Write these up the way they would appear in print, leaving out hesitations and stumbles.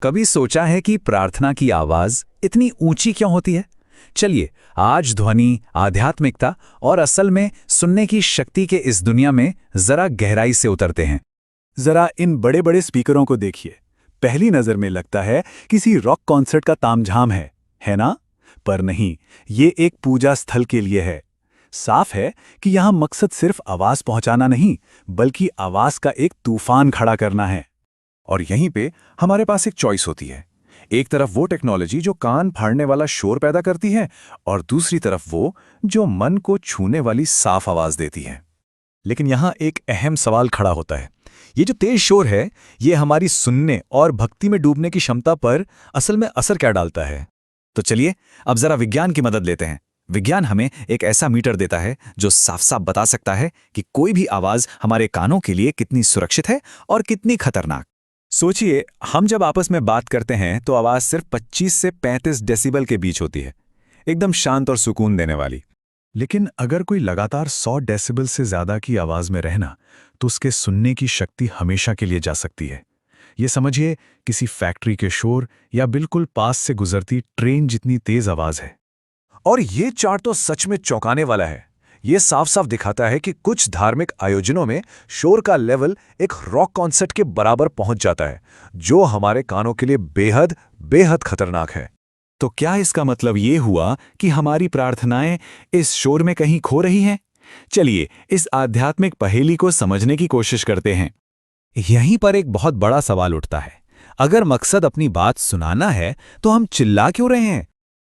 कभी सोचा है कि प्रार्थना की आवाज इतनी ऊंची क्यों होती है? चलिए आज ध्वनि, आध्यात्मिकता और असल में सुनने की शक्ति के इस दुनिया में जरा गहराई से उतरते हैं। जरा इन बड़े बड़े स्पीकरों को देखिए। पहली नजर में लगता है किसी रॉक कॉन्सर्ट का तामझाम है ना? पर नहीं, ये एक पूजा स्थल के लिए है। साफ है कि यहाँ मकसद सिर्फ आवाज पहुंचाना नहीं, बल्कि आवाज का एक तूफान खड़ा करना है। और यहीं पे हमारे पास एक चॉइस होती है। एक तरफ वो टेक्नोलॉजी जो कान फाड़ने वाला शोर पैदा करती है, और दूसरी तरफ वो जो मन को छूने वाली साफ आवाज देती है। लेकिन यहाँ एक अहम सवाल खड़ा होता है। ये जो तेज शोर है, ये हमारी सुनने और भक्ति में डूबने की क्षमता पर असल में असर क्या डालता है? तो चलिए अब जरा विज्ञान की मदद लेते हैं। विज्ञान हमें एक ऐसा मीटर देता है जो साफ साफ बता सकता है कि कोई भी आवाज हमारे कानों के लिए कितनी सुरक्षित है और कितनी खतरनाक। सोचिए, हम जब आपस में बात करते हैं तो आवाज सिर्फ 25 से 35 डेसिबल के बीच होती है, एकदम शांत और सुकून देने वाली। लेकिन अगर कोई लगातार 100 डेसिबल से ज्यादा की आवाज में रहना, तो उसके सुनने की शक्ति हमेशा के लिए जा सकती है। ये समझिए किसी फैक्ट्री के शोर या बिल्कुल पास से गुजरती ट्रेन जितनी तेज आवाज है। और ये चार्ट तो सच में चौंकाने वाला है। ये साफ साफ दिखाता है कि कुछ धार्मिक आयोजनों में शोर का लेवल एक रॉक कॉन्सर्ट के बराबर पहुंच जाता है, जो हमारे कानों के लिए बेहद बेहद खतरनाक है। तो क्या इसका मतलब ये हुआ कि हमारी प्रार्थनाएं इस शोर में कहीं खो रही हैं? चलिए इस आध्यात्मिक पहेली को समझने की कोशिश करते हैं। यहीं पर एक बहुत बड़ा सवाल उठता है। अगर मकसद अपनी बात सुनाना है तो हम चिल्ला क्यों रहे हैं?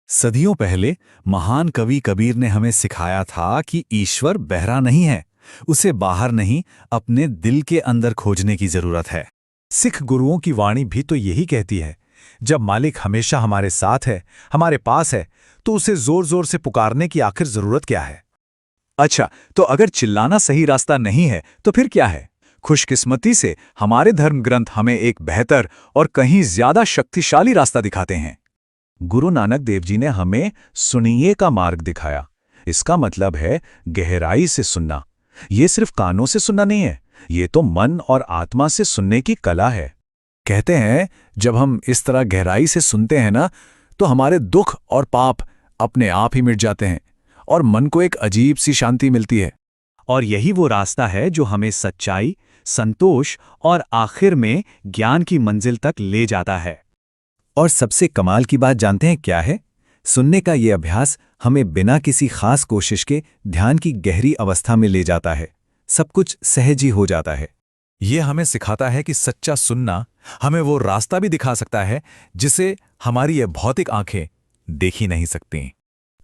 सदियों पहले महान कवि कबीर ने हमें सिखाया था कि ईश्वर बहरा नहीं है, उसे बाहर नहीं, अपने दिल के अंदर खोजने की जरूरत है। सिख गुरुओं की वाणी भी तो यही कहती है, जब मालिक हमेशा हमारे साथ है, हमारे पास है, तो उसे जोर जोर से पुकारने की आखिर जरूरत क्या है? अच्छा, तो अगर चिल्लाना सही रास्ता नहीं है तो फिर क्या है? खुशकिस्मती से हमारे धर्म ग्रंथ हमें एक बेहतर और कहीं ज्यादा शक्तिशाली रास्ता दिखाते हैं। गुरु नानक देव जी ने हमें सुनिए का मार्ग दिखाया। इसका मतलब है गहराई से सुनना। ये सिर्फ कानों से सुनना नहीं है, ये तो मन और आत्मा से सुनने की कला है। कहते हैं जब हम इस तरह गहराई से सुनते हैं ना, तो हमारे दुख और पाप अपने आप ही मिट जाते हैं और मन को एक अजीब सी शांति मिलती है। और यही वो रास्ता है जो हमें सच्चाई, संतोष और आखिर में ज्ञान की मंजिल तक ले जाता है। और सबसे कमाल की बात जानते हैं क्या है? सुनने का ये अभ्यास हमें बिना किसी खास कोशिश के ध्यान की गहरी अवस्था में ले जाता है। सब कुछ सहज ही हो जाता है। ये हमें सिखाता है कि सच्चा सुनना हमें वो रास्ता भी दिखा सकता है जिसे हमारी ये भौतिक आंखें देख ही नहीं सकती।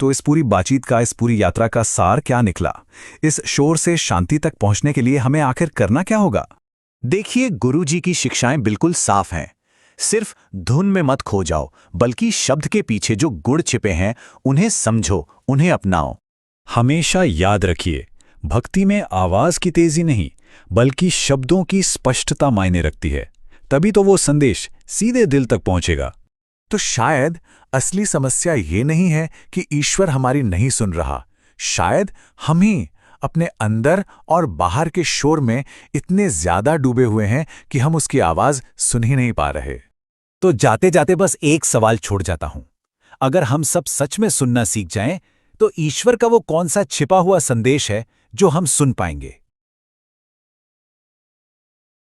तो इस पूरी बातचीत का, इस पूरी यात्रा का सार क्या निकला? इस शोर से शांति तक पहुंचने के लिए हमें आखिर करना क्या होगा? देखिए, गुरु जी की शिक्षाएं बिल्कुल साफ हैं। सिर्फ धुन में मत खो जाओ, बल्कि शब्द के पीछे जो गुण छिपे हैं उन्हें समझो, उन्हें अपनाओ। हमेशा याद रखिए, भक्ति में आवाज की तेजी नहीं, बल्कि शब्दों की स्पष्टता मायने रखती है। तभी तो वो संदेश सीधे दिल तक पहुंचेगा। तो शायद असली समस्या ये नहीं है कि ईश्वर हमारी नहीं सुन रहा, शायद हम ही अपने अंदर और बाहर के शोर में इतने ज्यादा डूबे हुए हैं कि हम उसकी आवाज सुन ही नहीं पा रहे। तो जाते जाते बस एक सवाल छोड़ जाता हूं। अगर हम सब सच में सुनना सीख जाएं, तो ईश्वर का वो कौन सा छिपा हुआ संदेश है जो हम सुन पाएंगे?